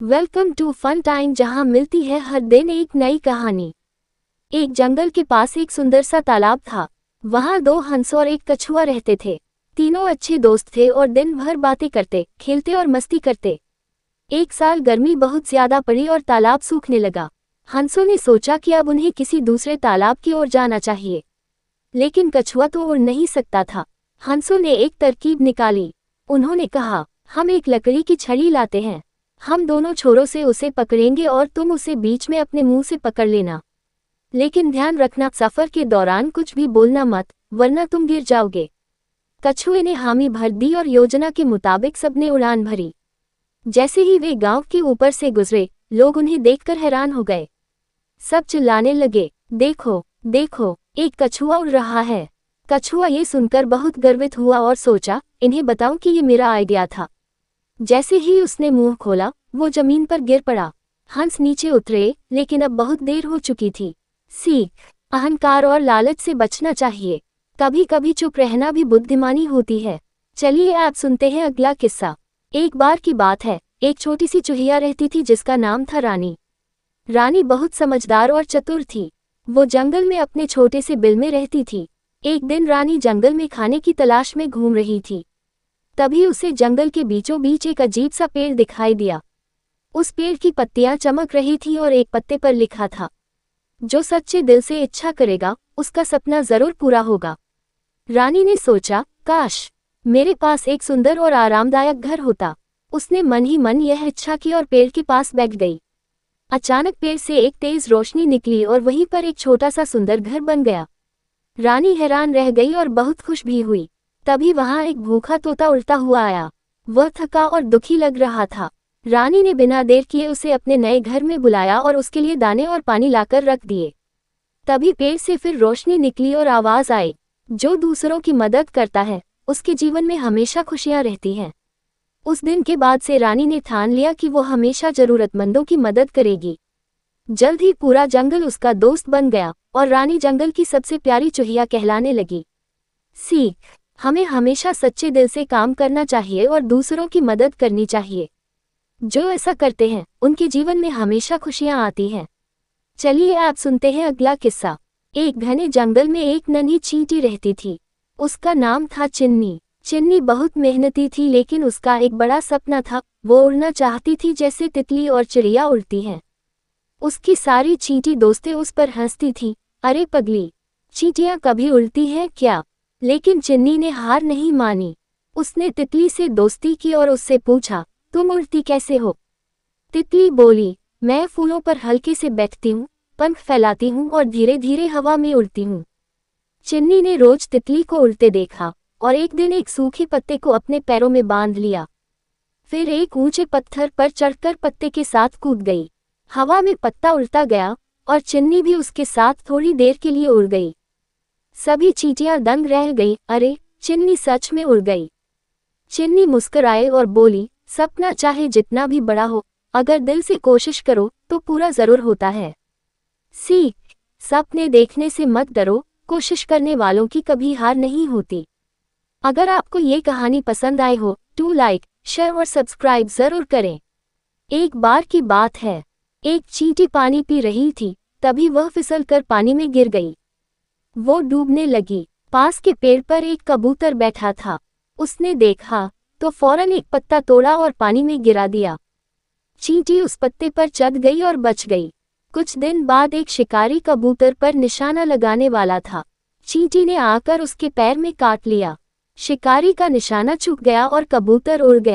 Welcome to fun time, जहां मिलती है हर दिन एक नई कहानी। एक जंगल के पास एक सुंदर सा तालाब था। वहां दो हंस और एक कछुआ रहते थे। तीनों अच्छे दोस्त थे और दिन भर बातें करते, खेलते और मस्ती करते। एक साल गर्मी बहुत ज्यादा पड़ी और तालाब सूखने लगा। हंसों ने सोचा कि अब उन्हें किसी दूसरे तालाब की ओर जाना चाहिए, लेकिन कछुआ तो उड़ नहीं सकता था। हंसों ने एक तरकीब निकाली। उन्होंने कहा, हम एक लकड़ी की छड़ी लाते हैं। हम दोनों छोरों से उसे पकड़ेंगे और तुम उसे बीच में अपने मुंह से पकड़ लेना। लेकिन ध्यान रखना, सफर के दौरान कुछ भी बोलना मत, वरना तुम गिर जाओगे। कछुए ने हामी भर दी और योजना के मुताबिक सबने उड़ान भरी। जैसे ही वे गांव के ऊपर से गुजरे, लोग उन्हें देखकर हैरान हो गए। सब चिल्लाने लगे, देखो देखो, एक कछुआ उड़ रहा है। कछुआ ये सुनकर बहुत गर्वित हुआ और सोचा, इन्हें बताऊं कि ये मेरा आइडिया था। जैसे ही उसने मुंह खोला, वो जमीन पर गिर पड़ा। हंस नीचे उतरे, लेकिन अब बहुत देर हो चुकी थी। सीख, अहंकार और लालच से बचना चाहिए। कभी कभी चुप रहना भी बुद्धिमानी होती है। चलिए आप सुनते हैं अगला किस्सा। एक बार की बात है, एक छोटी सी चूहिया रहती थी जिसका नाम था रानी। रानी बहुत समझदार और चतुर थी। वो जंगल में अपने छोटे से बिल में रहती थी। एक दिन रानी जंगल में खाने की तलाश में घूम रही थी। तभी उसे जंगल के बीचों बीच एक अजीब सा पेड़ दिखाई दिया। उस पेड़ की पत्तियां चमक रही थी और एक पत्ते पर लिखा था, जो सच्चे दिल से इच्छा करेगा, उसका सपना जरूर पूरा होगा। रानी ने सोचा, काश मेरे पास एक सुंदर और आरामदायक घर होता। उसने मन ही मन यह इच्छा की और पेड़ के पास बैठ गई। अचानक पेड़ से एक तेज रोशनी निकली और वहीं पर एक छोटा सा सुंदर घर बन गया। रानी हैरान रह गई और बहुत खुश भी हुई। तभी वहां एक भूखा तोता उड़ता हुआ आया। वह थका और दुखी लग रहा था। रानी ने बिना देर किए उसे अपने नए घर में बुलाया और उसके लिए दाने और पानी लाकर रख दिए। तभी पेड़ से फिर रोशनी निकली और आवाज आई, जो दूसरों की मदद करता है, उसके जीवन में हमेशा खुशियां रहती हैं। उस दिन के बाद से रानी ने ठान लिया कि वो हमेशा जरूरतमंदों की मदद करेगी। जल्द ही पूरा जंगल उसका दोस्त बन गया और रानी जंगल की सबसे प्यारी चूहिया कहलाने लगी। सीख, हमें हमेशा सच्चे दिल से काम करना चाहिए और दूसरों की मदद करनी चाहिए। जो ऐसा करते हैं, उनके जीवन में हमेशा खुशियां आती हैं। चलिए आप सुनते हैं अगला किस्सा। एक घने जंगल में एक नन्ही चींटी रहती थी। उसका नाम था चिन्नी। चिन्नी बहुत मेहनती थी, लेकिन उसका एक बड़ा सपना था। वो उड़ना चाहती थी जैसे तितली और चिड़िया उड़ती हैं। उसकी सारी चींटी दोस्तें उस पर हंसती थीं, अरे पगली, चींटियां कभी उड़ती हैं क्या? लेकिन चिन्नी ने हार नहीं मानी। उसने तितली से दोस्ती की और उससे पूछा, तुम उड़ती कैसे हो? तितली बोली, मैं फूलों पर हल्के से बैठती हूँ, पंख फैलाती हूँ और धीरे धीरे हवा में उड़ती हूँ। चिन्नी ने रोज तितली को उड़ते देखा और एक दिन एक सूखे पत्ते को अपने पैरों में बांध लिया। फिर एक ऊंचे पत्थर पर चढ़कर पत्ते के साथ कूद गई। हवा में पत्ता उड़ता गया और चिन्नी भी उसके साथ थोड़ी देर के लिए उड़ गई। सभी चींटियां दंग रह गई, अरे चिन्नी सच में उड़ गई। चिन्नी मुस्कुराए और बोली, सपना चाहे जितना भी बड़ा हो, अगर दिल से कोशिश करो तो पूरा जरूर होता है। सीख, सपने देखने से मत डरो, कोशिश करने वालों की कभी हार नहीं होती। अगर आपको ये कहानी पसंद आई हो तो लाइक, शेयर और सब्सक्राइब जरूर करें। एक बार की बात है, एक चींटी पानी पी रही थी। तभी वह फिसलकर पानी में गिर गई। वो डूबने लगी। पास के पेड़ पर एक कबूतर बैठा था। उसने देखा तो फौरन एक पत्ता तोड़ा और पानी में गिरा दिया। चींटी उस पत्ते पर चढ़ गई और बच गई। कुछ दिन बाद एक शिकारी कबूतर पर निशाना लगाने वाला था। चींटी ने आकर उसके पैर में काट लिया। शिकारी का निशाना चूक गया और कबूतर उड़ गया।